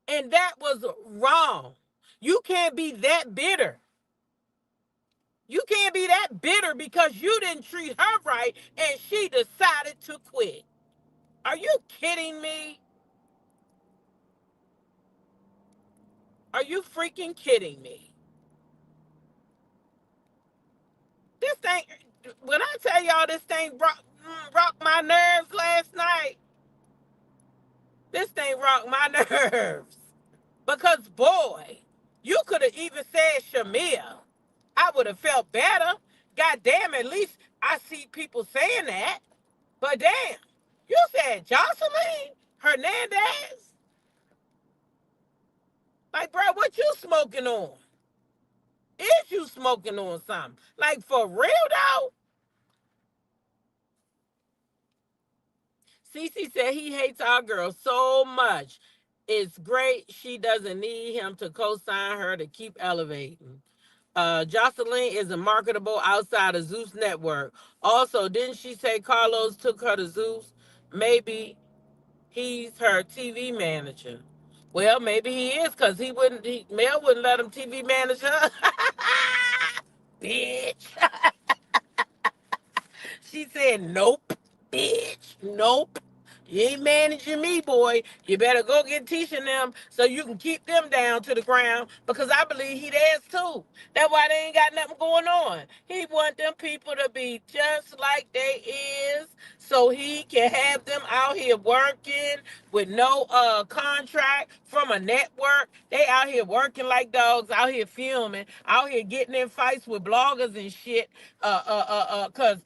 And that was wrong. You can't be that bitter. You can't be that bitter because you didn't treat her right and she decided to quit. Are you kidding me? Are you freaking kidding me? This thing, when I tell y'all this thing rocked my nerves last night, this thing rocked my nerves. Because, boy, you could have even said Shamia. I would have felt better. God damn, at least I see people saying that. But damn, you said Jocelyn Hernandez? Like, bro, what you smoking on? Is you smoking on something? Like, for real, though? Cece said he hates our girl so much. It's great she doesn't need him to co-sign her to keep elevating. Jocelyn isn't marketable outside of Zeus Network. Also, didn't she say Carlos took her to Zeus? Maybe he's her TV manager. Well, maybe he is because Mel wouldn't let him TV manage her. Bitch. She said, nope, bitch, nope. You ain't managing me, boy. You better go get teaching them so you can keep them down to the ground because I believe he theirs too. That's why they ain't got nothing going on. He want them people to be just like they is so he can have them out here working with no contract from a network. They out here working like dogs, out here filming, out here getting in fights with bloggers and shit. Cause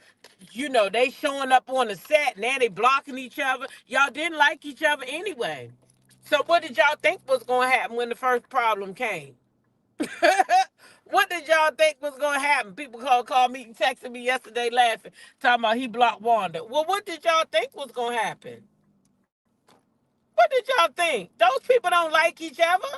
they showing up on the set, now they blocking each other. Y'all didn't like each other anyway. So what did y'all think was gonna happen when the first problem came? What did y'all think was gonna happen? People call me, texting me yesterday laughing, talking about he blocked Wanda. Well, what did y'all think was gonna happen? What did y'all think? Those people don't like each other.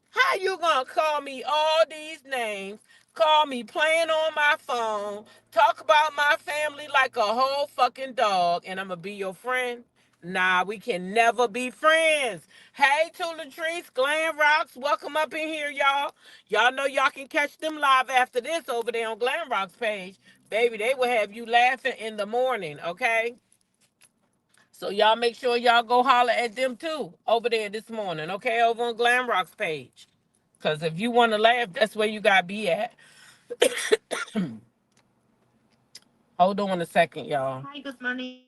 How you gonna call me all these names, call me playing on my phone, talk about my family like a whole fucking dog, and I'm gonna be your friend? Nah, we can never be friends. Hey, to Latrice, Glam Rocks, welcome up in here, y'all. Y'all know y'all can catch them live after this over there on Glam Rocks page. Baby, they will have you laughing in the morning, okay? So y'all make sure y'all go holler at them too over there this morning, okay? Over on Glam Rock's page. Because if you want to laugh, that's where you got to be at. Hold on a second, y'all. Hi, good morning.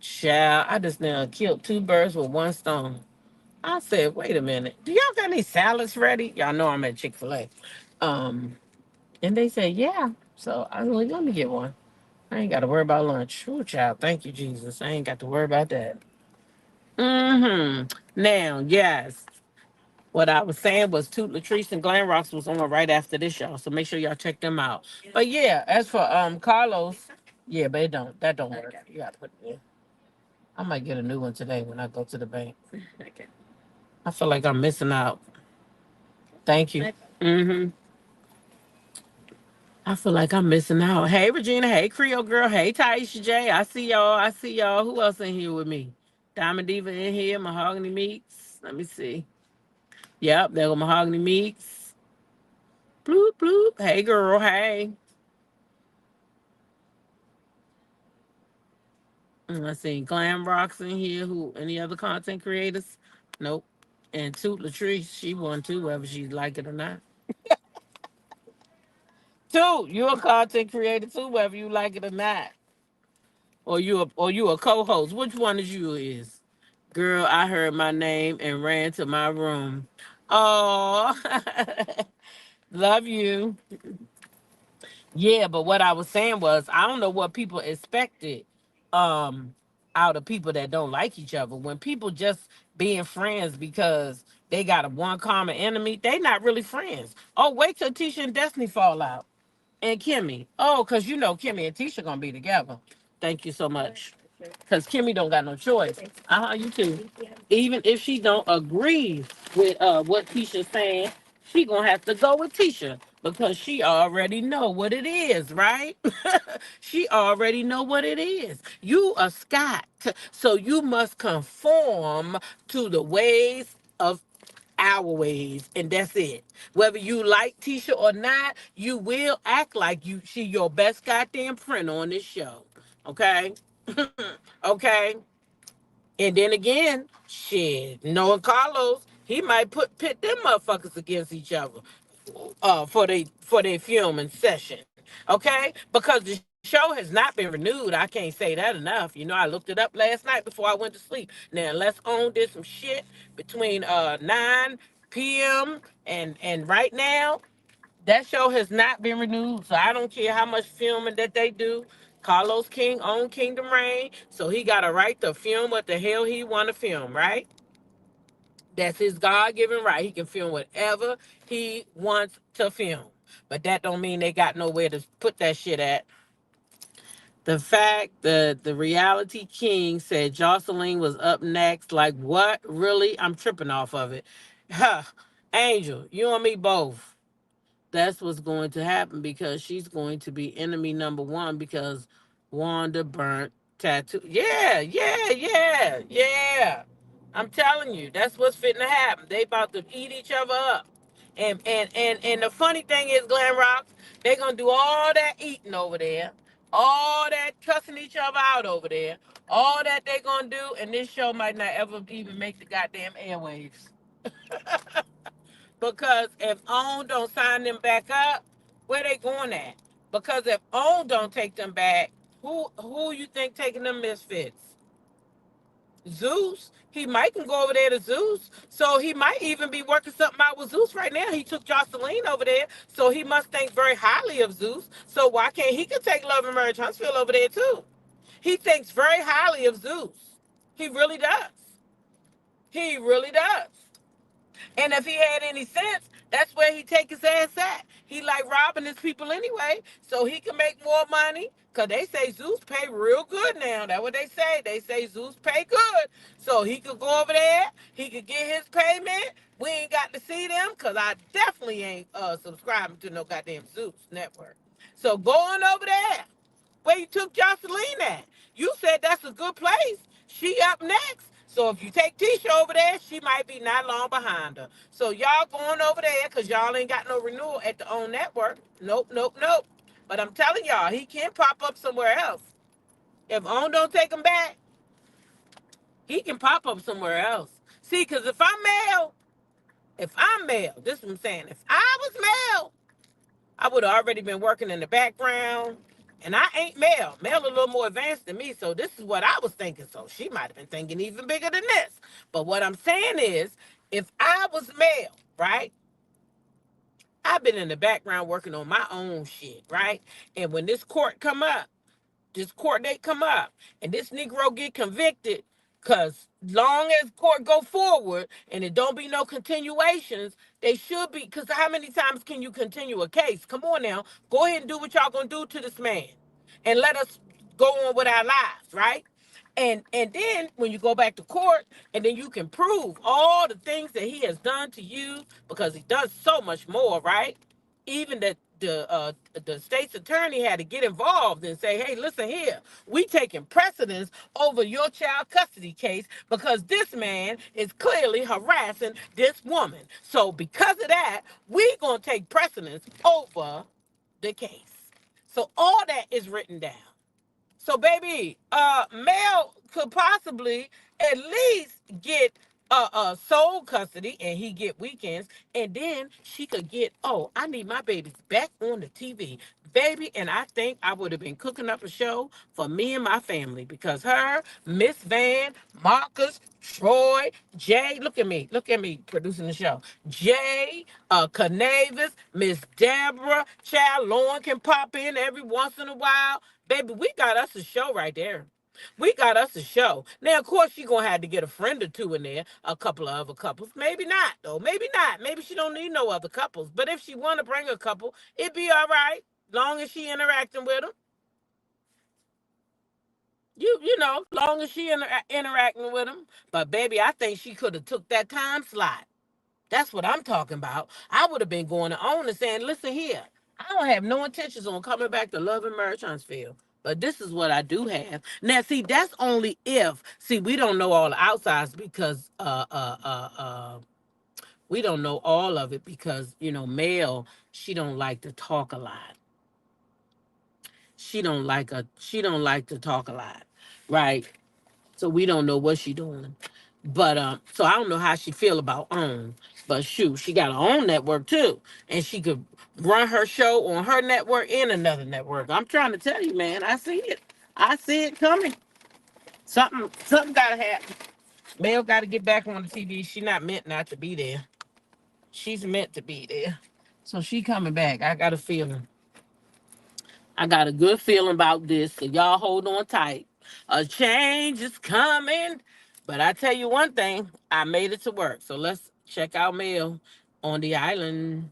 Child, I just now killed two birds with one stone. I said, wait a minute. Do y'all got any salads ready? Y'all know I'm at Chick-fil-A. And they said, yeah. So I was like, let me get one. I ain't got to worry about lunch. Oh, child, thank you, Jesus. I ain't got to worry about that. Now, yes. What I was saying was Toot Latrice and Glam Rocks was on right after this, y'all. So make sure y'all check them out. But yeah, as for Carlos, yeah, but that don't work. You gotta put it in. I might get a new one today when I go to the bank. I feel like I'm missing out. Thank you. I feel like I'm missing out. Hey Regina, hey Creole girl, hey Taisha J. I see y'all. I see y'all. Who else in here with me? Diamond Diva in here, Mahogany Meeks. Let me see. Yep, there go Mahogany Meeks. Bloop bloop. Hey girl, hey. I see Glam Rocks in here. Who? Any other content creators? Nope. And Toot Latrice, she won too, whether she like it or not. Toot, you a content creator too, whether you like it or not. Or you a co-host. Which one is you is? Girl, I heard my name and ran to my room. Oh, love you. Yeah, but what I was saying was I don't know what people expected um out of people that don't like each other. When people just being friends because they got a one common enemy, they not really friends. Oh, wait till Tisha and Destiny fall out. And Kimmy. Oh, because you know Kimmy and Tisha gonna be together. Thank you so much. Because Kimmy don't got no choice. You too. Even if she don't agree with what Tisha's saying, she gonna have to go with Tisha because she already know what it is, right? She already know what it is. You a Scott, so you must conform to the ways of our ways, and that's it. Whether you like Tisha or not, you will act like she your best goddamn friend on this show. Okay? Okay? And then again, shit, knowing Carlos, he might pit them motherfuckers against each other for their filming session. Okay? Because the show has not been renewed. I can't say that enough. You know, I looked it up last night before I went to sleep. Now, Let's Own did some shit between 9 p.m. and right now. That show has not been renewed, so I don't care how much filming that they do. Carlos King own Kingdom Reign, so he got a right to film what the hell he want to film, right? That's his God-given right. He can film whatever he wants to film. But that don't mean they got nowhere to put that shit at. The fact that the reality king said Jocelyn was up next, like what? Really? I'm tripping off of it. Huh. Angel, you and me both. That's what's going to happen because she's going to be enemy number one because Wanda burnt tattoo. Yeah, yeah, yeah, yeah. I'm telling you, that's what's fitting to happen. They about to eat each other up. And the funny thing is, Glen Rocks, they gonna do all that eating over there, all that cussing each other out over there, all that they gonna do, and this show might not ever even make the goddamn airwaves. Because if OWN don't sign them back up, where they going at? Because if OWN don't take them back, who you think taking them misfits? Zeus? He might can go over there to Zeus. So he might even be working something out with Zeus right now. He took Jocelyn over there. So he must think very highly of Zeus. So why can't he could take Love and Marriage Huntsville over there too? He thinks very highly of Zeus. He really does. He really does. And if he had any sense, that's where he take his ass at. He like robbing his people anyway, so he can make more money. Cause they say Zeus pay real good now. That's what they say. They say Zeus pay good. So he could go over there, he could get his payment. We ain't got to see them, cause I definitely ain't subscribing to no goddamn Zeus network. So going over there, where you took Jocelyn at. You said that's a good place. She up next. So if you take Tisha over there, she might be not long behind her. So y'all going over there because y'all ain't got no renewal at the OWN network. Nope, nope, nope. But I'm telling y'all, he can pop up somewhere else. If OWN don't take him back, he can pop up somewhere else. See, because if I'm male, this is what I'm saying. If I was male, I would have already been working in the background, And I ain't Mel. Mel a little more advanced than me, so this is what I was thinking. So she might have been thinking even bigger than this. But what I'm saying is, if I was Mel, right? I've been in the background working on my own shit, right? And when this court date come up, and this Negro get convicted, cause long as court go forward and it don't be no continuations, they should be. Cause how many times can you continue a case? Come on now, go ahead and do what y'all gonna do to this man, and let us go on with our lives, right? And then when you go back to court, and then you can prove all the things that he has done to you, because he does so much more, right? Even that the state's attorney had to get involved and say, hey, listen here, we taking precedence over your child custody case because this man is clearly harassing this woman. So because of that, we gonna take precedence over the case. So all that is written down. So baby, Mel could possibly at least get sole custody, and he get weekends, and then she could get, oh, I need my babies back on the TV. Baby, and I think I would have been cooking up a show for me and my family, because her, Miss Van, Marcus, Troy, Jay, look at me producing the show. Jay, Canavis, Miss Deborah, Child Lauren can pop in every once in a while. Baby, we got us a show right there. We got us a show. Now, of course, she gonna have to get a friend or two in there, a couple of other couples. Maybe not, though. Maybe not. Maybe she don't need no other couples. But if she want to bring a couple, it'd be all right, long as she interacting with them. You know, long as she interacting with them. But baby, I think she could have took that time slot. That's what I'm talking about. I would have been going on and saying, listen here, I don't have no intentions on coming back to Love and Marriage Huntsville. But this is what I do have. Now, see, that's only if, see, we don't know all the outsides, because we don't know all of it, because, you know, Mel, she don't like to talk a lot. She don't like to talk a lot. Right? So we don't know what she doing. But so I don't know how she feel about OWN. But shoot, she got her own network too. And she could run her show on her network and another network. I'm trying to tell you, man, I see it. I see it coming. Something gotta happen. Mel gotta get back on the TV. She not meant not to be there. She's meant to be there. So she coming back. I got a feeling. I got a good feeling about this. So y'all hold on tight. A change is coming. But I tell you one thing, I made it to work. So let's check out Mel on the island.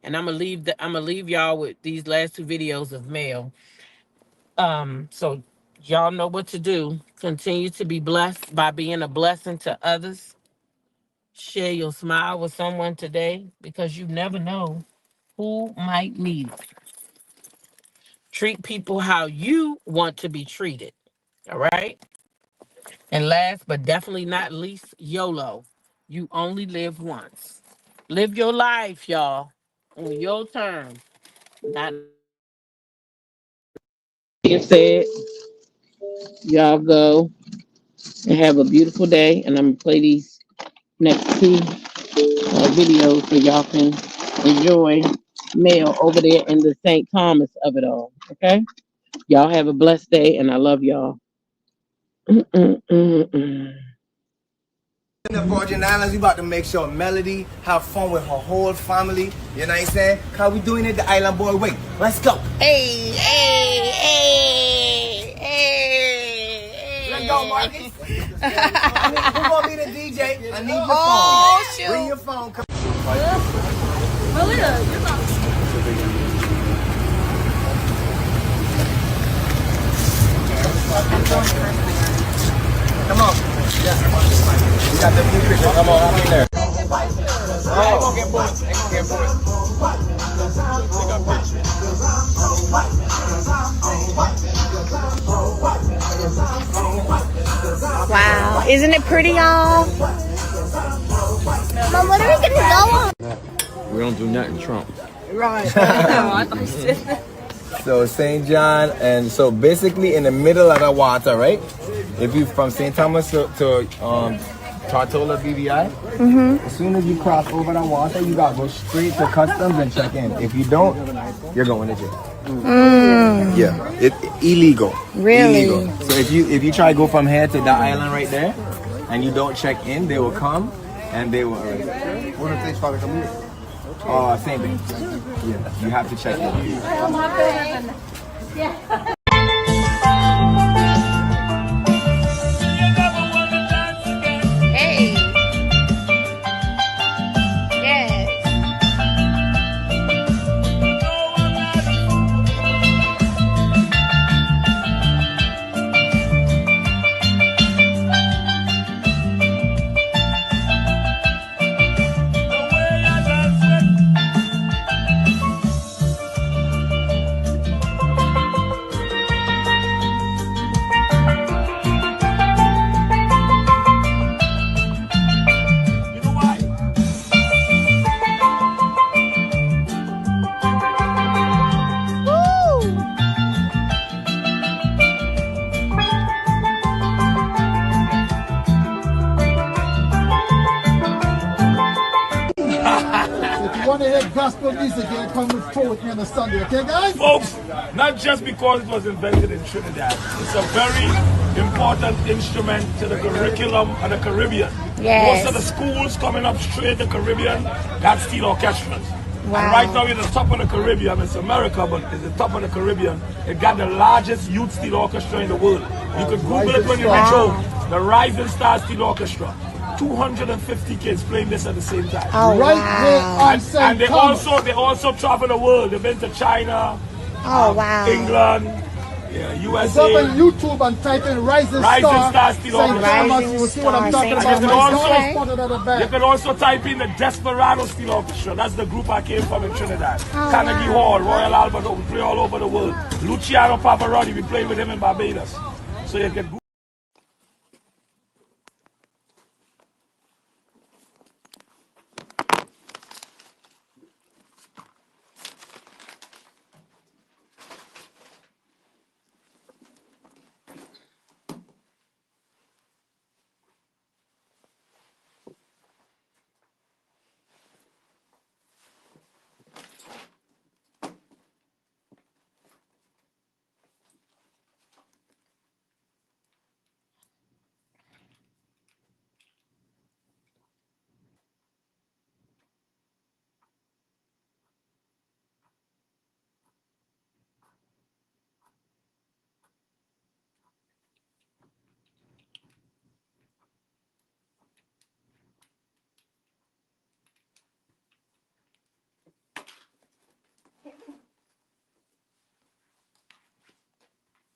And I'm gonna leave y'all with these last two videos of Mel. So y'all know what to do. Continue to be blessed by being a blessing to others. Share your smile with someone today, because you never know who might need it. Treat people how you want to be treated. All right? And last but definitely not least, YOLO. You only live once. Live your life, y'all, on your terms. Not being said, y'all go and have a beautiful day. And I'm going to play these next two videos so y'all can enjoy Mel over there in the St. Thomas of it all. Okay? Y'all have a blessed day, and I love y'all. In the Virgin Islands, we about to make sure Melody have fun with her whole family. You know what I'm saying? How we doing it the Island Boy way. Let's go. Hey, hey, hey, hey, hey. Let's go, Marcus. Who gonna be the DJ? I need your phone. Oh, shoot. Bring your phone. Come. Malia, you're not. Come on. Yeah. We got the new picture. Come on, I'm in there. Oh, ain't gonna get bored. Ain't gonna get bored. Take a picture. Wow, isn't it pretty, y'all? Mom, what are we gonna go on? We don't do nothing Trump. Right. I thought you said. So St. John, and so basically in the middle of the water, right? If you from St. Thomas to Tortola BVI. Mm-hmm. As soon as you cross over the water, you gotta go straight to customs and check in. If you don't, you're going to jail. Mm. Yeah, it's illegal. Really? Illegal. So if you try to go from here to that island right there, and you don't check in, they will come and they will arrest you. What if they start to come here? Same thing. Yeah, you have to check in. Hey. Yes. If you want to hear gospel music, you come with Pro with me on a Sunday, okay, guys? Folks, not just because it was invented in Trinidad, it's a very important instrument to the curriculum of the Caribbean. Yes. Most of the schools coming up straight the Caribbean got steel orchestras. Wow. And right now, in the top of the Caribbean, it's America, but it's the top of the Caribbean. It got the largest youth steel orchestra in the world. You could Google it when you reach home. The Rising Star Steel Orchestra. 250 kids playing this at the same time. Oh, Right wow. there And they also travel the world. They've been to China, Oh, wow. England, USA. Go on YouTube and type in Rising Star Steel St. Orchestra. Thomas. You will see what I'm talking And about. you My can daughter spotted at the you back. can also type in the Desperado Steel Orchestra. That's the group I came from in Trinidad. Oh, Carnegie wow. Hall, Royal Albert, we play all over the world. Luciano Pavarotti, we played with him in Barbados. So you can